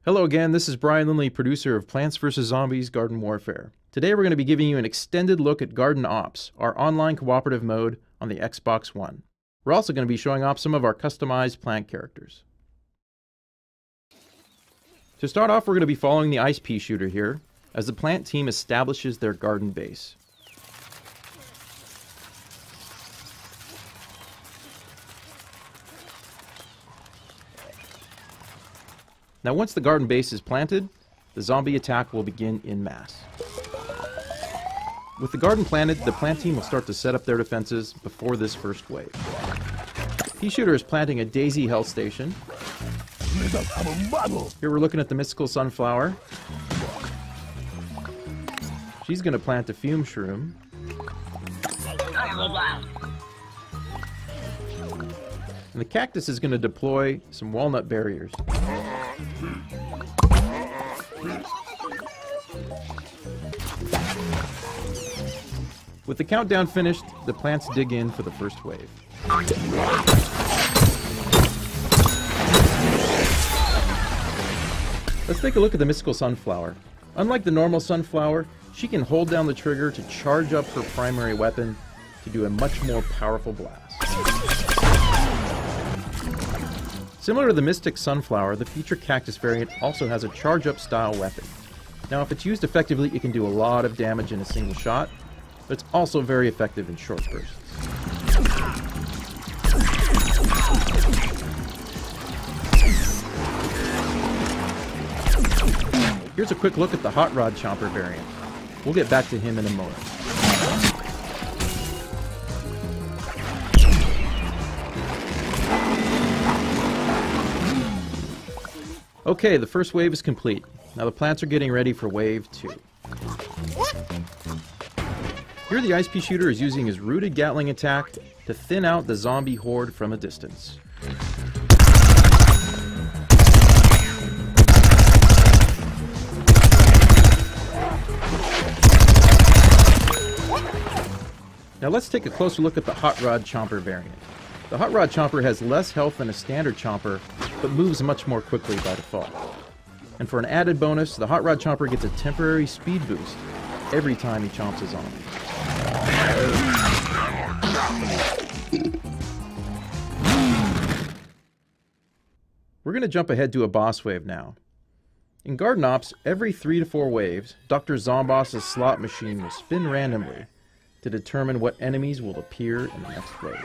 Hello again, this is Brian Lindley, producer of Plants vs. Zombies Garden Warfare. Today we're going to be giving you an extended look at Garden Ops, our online cooperative mode on the Xbox One. We're also going to be showing off some of our customized plant characters. To start off, we're going to be following the ice pea shooter here, as the plant team establishes their garden base. Now once the garden base is planted, the zombie attack will begin en masse. With the garden planted, the plant team will start to set up their defenses before this first wave. Pea shooter is planting a daisy health station. Here we're looking at the mystical sunflower. She's going to plant a fume shroom. And the cactus is going to deploy some walnut barriers. With the countdown finished, the plants dig in for the first wave. Let's take a look at the mystical sunflower. Unlike the normal sunflower, she can hold down the trigger to charge up her primary weapon to do a much more powerful blast. Similar to the Mystic Sunflower, the Feature Cactus variant also has a charge-up style weapon. Now if it's used effectively, it can do a lot of damage in a single shot, but it's also very effective in short bursts. Here's a quick look at the Hot Rod Chomper variant. We'll get back to him in a moment. Okay, the first wave is complete. Now the plants are getting ready for wave 2. Here the ice pea shooter is using his rooted Gatling attack to thin out the zombie horde from a distance. Now let's take a closer look at the Hot Rod Chomper variant. The Hot Rod Chomper has less health than a standard chomper, but moves much more quickly by default. And for an added bonus, the Hot Rod Chomper gets a temporary speed boost every time he chomps a zombie. We're going to jump ahead to a boss wave now. In Garden Ops, every 3 to 4 waves, Dr. Zomboss's slot machine will spin randomly to determine what enemies will appear in the next wave.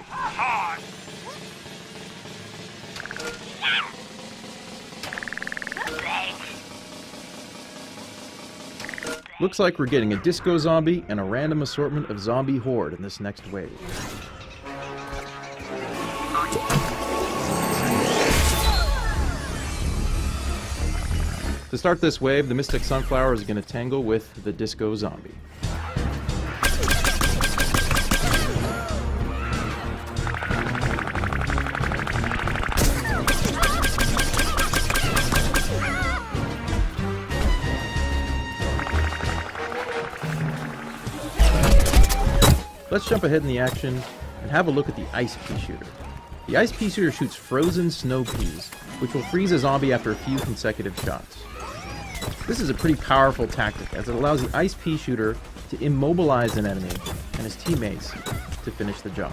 Looks like we're getting a disco zombie and a random assortment of zombie horde in this next wave. To start this wave, the Mystic Sunflower is going to tangle with the disco zombie. Let's jump ahead in the action and have a look at the ice pea shooter. The ice pea shooter shoots frozen snow peas, which will freeze a zombie after a few consecutive shots. This is a pretty powerful tactic, as it allows the ice pea shooter to immobilize an enemy and his teammates to finish the job.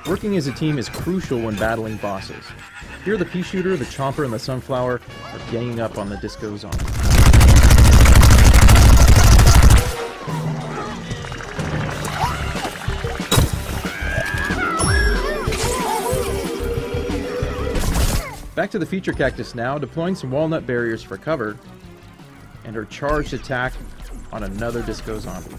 Working as a team is crucial when battling bosses. Here the pea shooter, the chomper, and the sunflower are ganging up on the disco zombie. Back to the feature cactus now, deploying some walnut barriers for cover, and her charged attack on another disco zombie.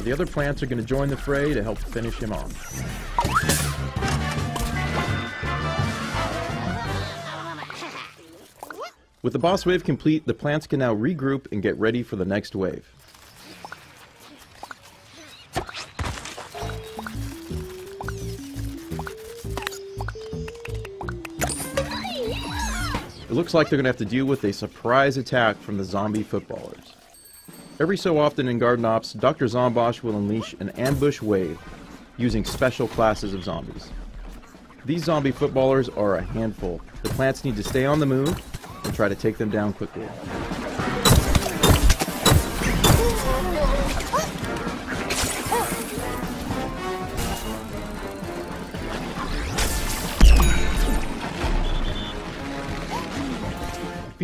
The other plants are going to join the fray to help finish him off. With the boss wave complete, the plants can now regroup and get ready for the next wave. It looks like they're going to have to deal with a surprise attack from the zombie footballers. Every so often in Garden Ops, Dr. Zombosh will unleash an ambush wave using special classes of zombies. These zombie footballers are a handful. The plants need to stay on the move and try to take them down quickly.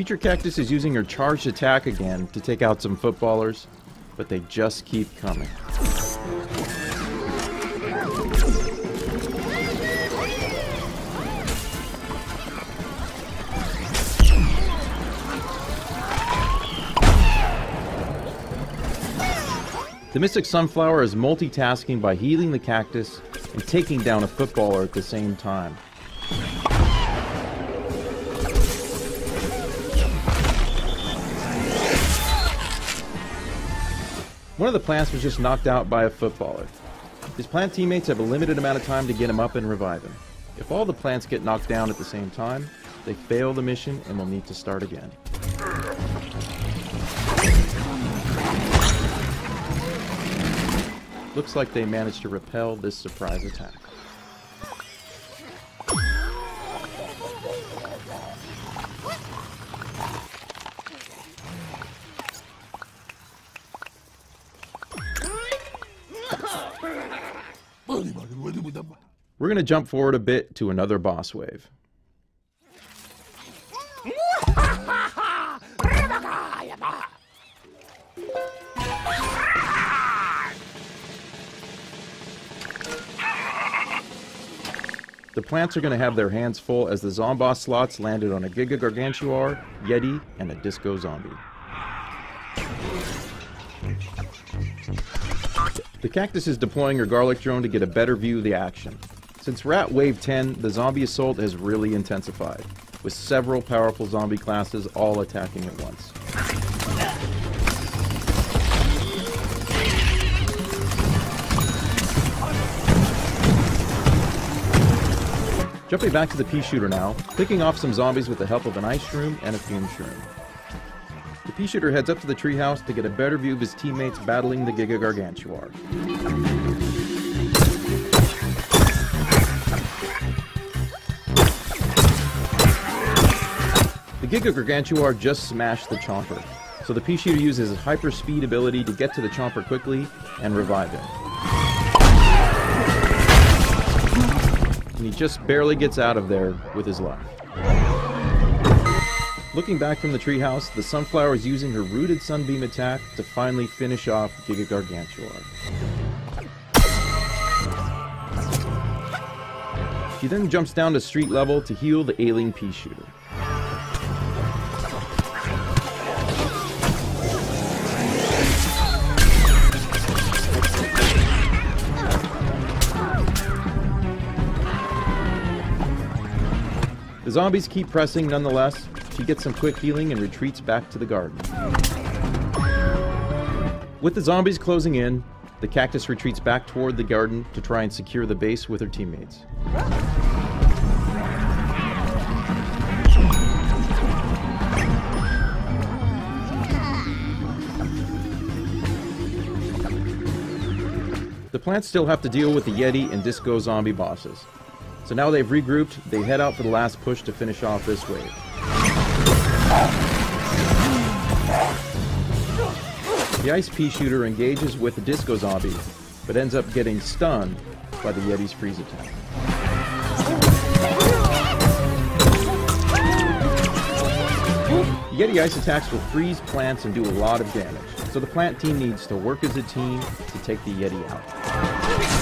Feature Cactus is using her charged attack again to take out some footballers, but they just keep coming. The Mystic Sunflower is multitasking by healing the cactus and taking down a footballer at the same time. One of the plants was just knocked out by a footballer. His plant teammates have a limited amount of time to get him up and revive him. If all the plants get knocked down at the same time, they fail the mission and will need to start again. Looks like they managed to repel this surprise attack. We're going to jump forward a bit to another boss wave. The plants are going to have their hands full as the Zomboss slots landed on a Giga Gargantuar, Yeti, and a Disco Zombie. The Cactus is deploying her Garlic Drone to get a better view of the action. Since we're at Wave 10, the zombie assault has really intensified, with several powerful zombie classes all attacking at once. Jumping back to the pea shooter now, picking off some zombies with the help of an ice shroom and a fume shroom. The pea shooter heads up to the treehouse to get a better view of his teammates battling the Giga Gargantuar. The Giga Gargantuar just smashed the Chomper, so the pea shooter uses his hyper speed ability to get to the Chomper quickly and revive him. And he just barely gets out of there with his life. Looking back from the treehouse, the Sunflower is using her Rooted Sunbeam attack to finally finish off Giga Gargantuar. She then jumps down to street level to heal the ailing pea shooter. The zombies keep pressing nonetheless. She gets some quick healing and retreats back to the garden. With the zombies closing in, the Cactus retreats back toward the garden to try and secure the base with her teammates. The plants still have to deal with the Yeti and Disco Zombie bosses. So now they've regrouped, they head out for the last push to finish off this wave. The Ice Pea Shooter engages with the Disco Zombie, but ends up getting stunned by the Yeti's freeze attack. The Yeti ice attacks will freeze plants and do a lot of damage, so the plant team needs to work as a team to take the Yeti out.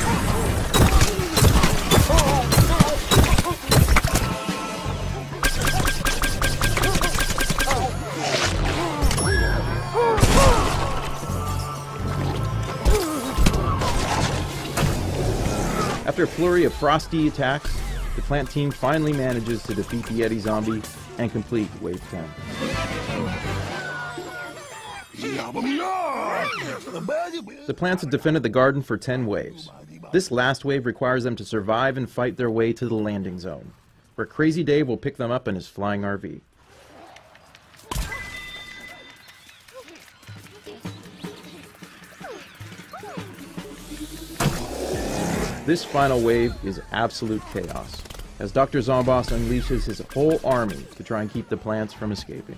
flurry of frosty attacks, the plant team finally manages to defeat the Yeti zombie and complete Wave 10. The plants have defended the garden for 10 waves. This last wave requires them to survive and fight their way to the landing zone, where Crazy Dave will pick them up in his flying RV. This final wave is absolute chaos, as Dr. Zomboss unleashes his whole army to try and keep the plants from escaping.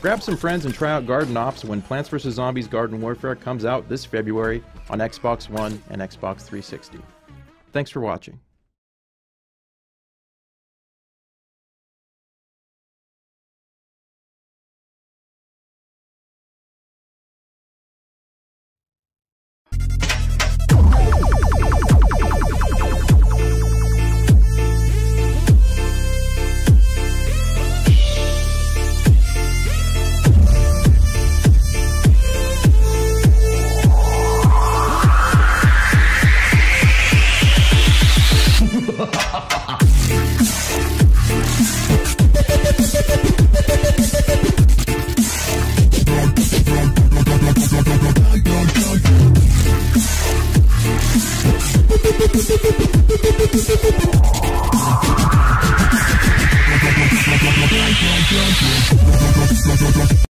Grab some friends and try out Garden Ops when Plants vs. Zombies Garden Warfare comes out this February on Xbox One and Xbox 360. Thanks for watching.